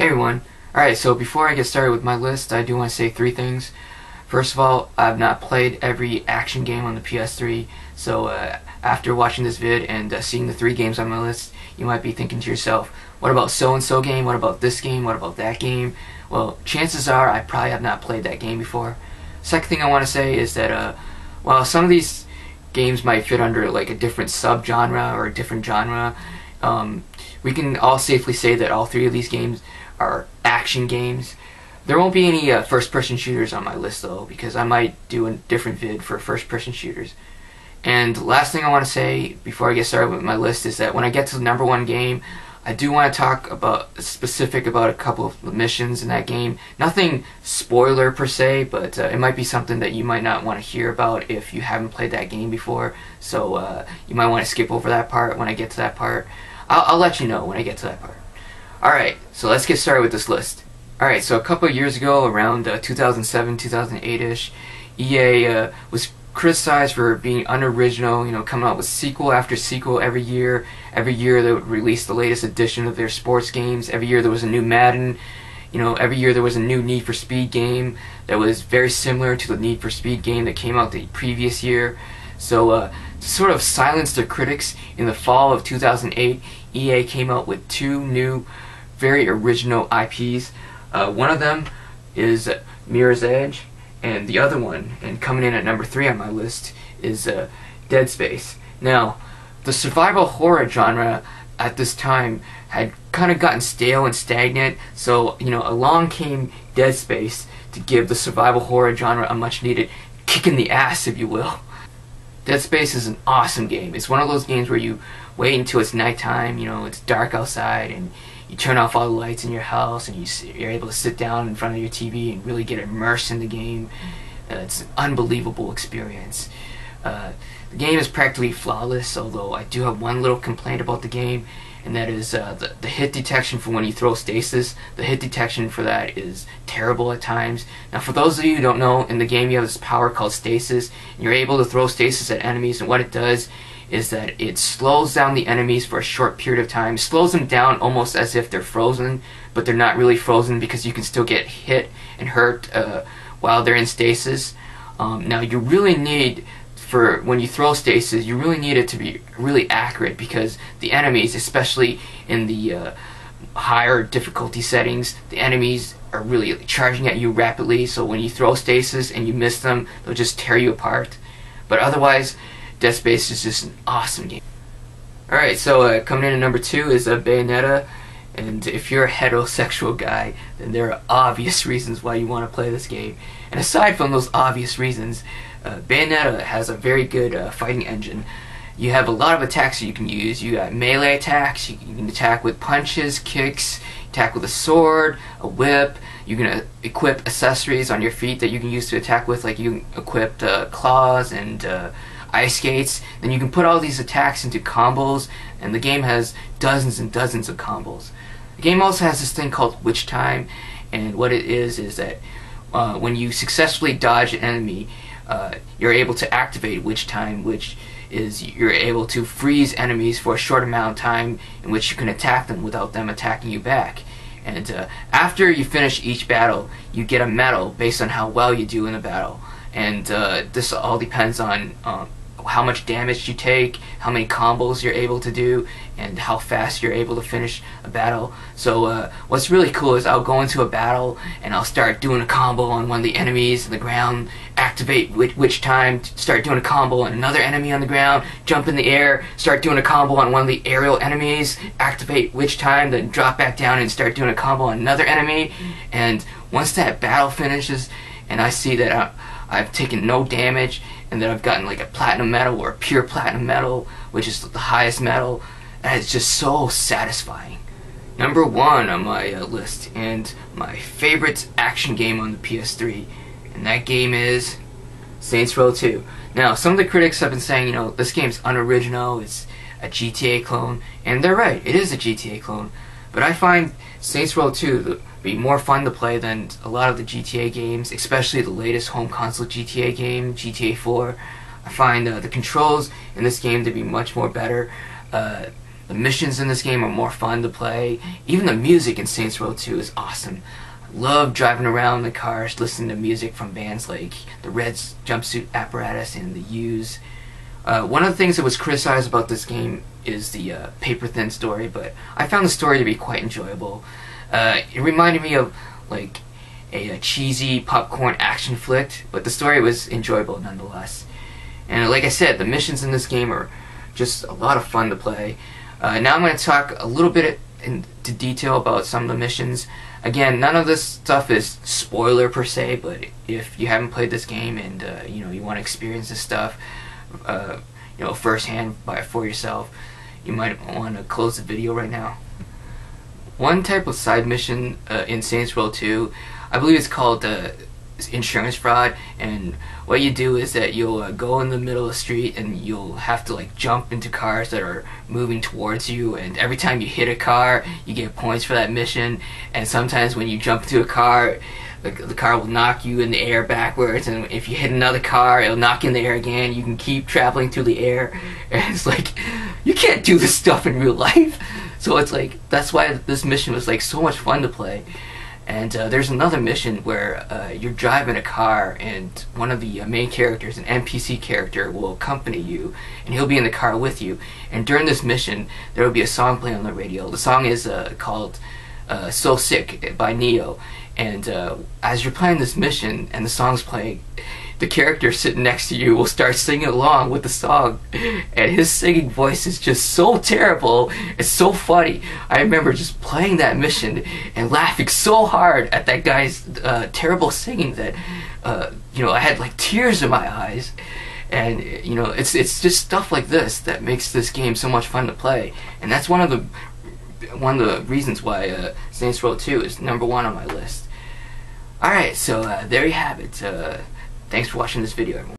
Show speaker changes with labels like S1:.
S1: Hey everyone. Alright, so before I get started with my list, I do want to say three things. First of all, I've not played every action game on the PS3, so after watching this vid and seeing the three games on my list, you might be thinking to yourself, what about so-and-so game, what about this game, what about that game? Well, chances are I probably have not played that game before. Second thing I want to say is that while some of these games might fit under like a different sub-genre or a different genre, we can all safely say that all three of these games are action games. There won't be any first-person shooters on my list though, because I might do a different vid for first-person shooters. And last thing I want to say before I get started with my list is that when I get to the number one game, I do want to talk about a couple of the missions in that game. Nothing spoiler per se, but it might be something that you might not want to hear about if you haven't played that game before. So you might want to skip over that part when I get to that part. I'll let you know when I get to that part. Alright, so let's get started with this list. Alright, so a couple of years ago, around 2007, 2008-ish, EA was criticized for being unoriginal, coming out with sequel after sequel every year. Every year they would release the latest edition of their sports games. Every year there was a new Madden. Every year there was a new Need for Speed game that was very similar to the Need for Speed game that came out the previous year. So to sort of silence their critics, in the fall of 2008, EA came out with two new, very original IPs. One of them is Mirror's Edge, and the other one, and coming in at number 3 on my list, is Dead Space. Now, the survival horror genre at this time had kind of gotten stale and stagnant, so along came Dead Space to give the survival horror genre a much needed kick in the ass, if you will. Dead Space is an awesome game. It's one of those games where you wait until it's nighttime, it's dark outside, and you turn off all the lights in your house, and you're able to sit down in front of your TV and really get immersed in the game. It's an unbelievable experience. The game is practically flawless, although I do have one little complaint about the game, and that is the hit detection for when you throw stasis. The hit detection for that is terrible at times. Now, for those of you who don't know, in the game you have this power called stasis, and you're able to throw stasis at enemies, and what it does is that it slows down the enemies for a short period of time. It slows them down almost as if they're frozen, but they're not really frozen because you can still get hit and hurt while they're in stasis. Now, you really need, for when you throw stasis, you really need it to be really accurate, because the enemies, especially in the higher difficulty settings, the enemies are really charging at you rapidly, so when you throw stasis and you miss them, they'll just tear you apart. But otherwise, Dead Space is just an awesome game. Alright, so coming in at number 2 is Bayonetta, and if you're a heterosexual guy, then there are obvious reasons why you want to play this game. And aside from those obvious reasons, Bayonetta has a very good fighting engine. You have a lot of attacks that you can use. You got melee attacks, you can attack with punches, kicks, attack with a sword, a whip. You can equip accessories on your feet that you can use to attack with, like you can equip claws and ice skates. Then you can put all these attacks into combos, and the game has dozens and dozens of combos. The game also has this thing called Witch Time, and what it is that when you successfully dodge an enemy, you're able to activate Witch Time, which is you're able to freeze enemies for a short amount of time in which you can attack them without them attacking you back. And after you finish each battle, you get a medal based on how well you do in the battle. And this all depends on how much damage you take, how many combos you're able to do, and how fast you're able to finish a battle. So what's really cool is I'll go into a battle and I'll start doing a combo on one of the enemies on the ground, activate Witch Time, start doing a combo on another enemy on the ground, jump in the air, start doing a combo on one of the aerial enemies, activate Witch Time, then drop back down and start doing a combo on another enemy. And once that battle finishes and I see that I've taken no damage, and that I've gotten like a platinum medal or a pure platinum medal, which is the highest medal, and it's just so satisfying. Number 1 on my list, and my favorite action game on the PS3, and that game is Saints Row 2. Now, some of the critics have been saying, this game's unoriginal, it's a GTA clone, and they're right, it is a GTA clone, but I find Saints Row 2 to be more fun to play than a lot of the GTA games, especially the latest home console GTA game, GTA 4. I find the controls in this game to be much more better. The missions in this game are more fun to play. Even the music in Saints Row 2 is awesome. I love driving around the cars, listening to music from bands like the Red's Jumpsuit Apparatus and the U's. One of the things that was criticized about this game is the paper-thin story, but I found the story to be quite enjoyable. It reminded me of like a cheesy popcorn action flick, but the story was enjoyable nonetheless. And like I said, the missions in this game are just a lot of fun to play. Now I'm going to talk a little bit into detail about some of the missions. Again, none of this stuff is spoiler per se, but if you haven't played this game and you want to experience this stuff firsthand for yourself, you might want to close the video right now. One type of side mission in Saints Row 2, I believe it's called insurance fraud, and what you do is that you'll go in the middle of the street and you'll have to like jump into cars that are moving towards you, and every time you hit a car you get points for that mission. And sometimes when you jump into a car, the car will knock you in the air backwards, and if you hit another car it'll knock you in the air again. You can keep traveling through the air, and it's like you can't do this stuff in real life. So it's like that's why this mission was like so much fun to play. And there's another mission where you're driving a car, and one of the main characters, an NPC character, will accompany you, and he'll be in the car with you. And during this mission, there will be a song playing on the radio. The song is called So Sick by Neo. And as you're playing this mission and the song's playing, the character sitting next to you will start singing along with the song, and his singing voice is just so terrible. It's so funny. I remember just playing that mission and laughing so hard at that guy's terrible singing that I had like tears in my eyes. And it's just stuff like this that makes this game so much fun to play, and that's one of the reasons why Saints Row 2 is #1 on my list. Alright, so there you have it. Thanks for watching this video, everyone.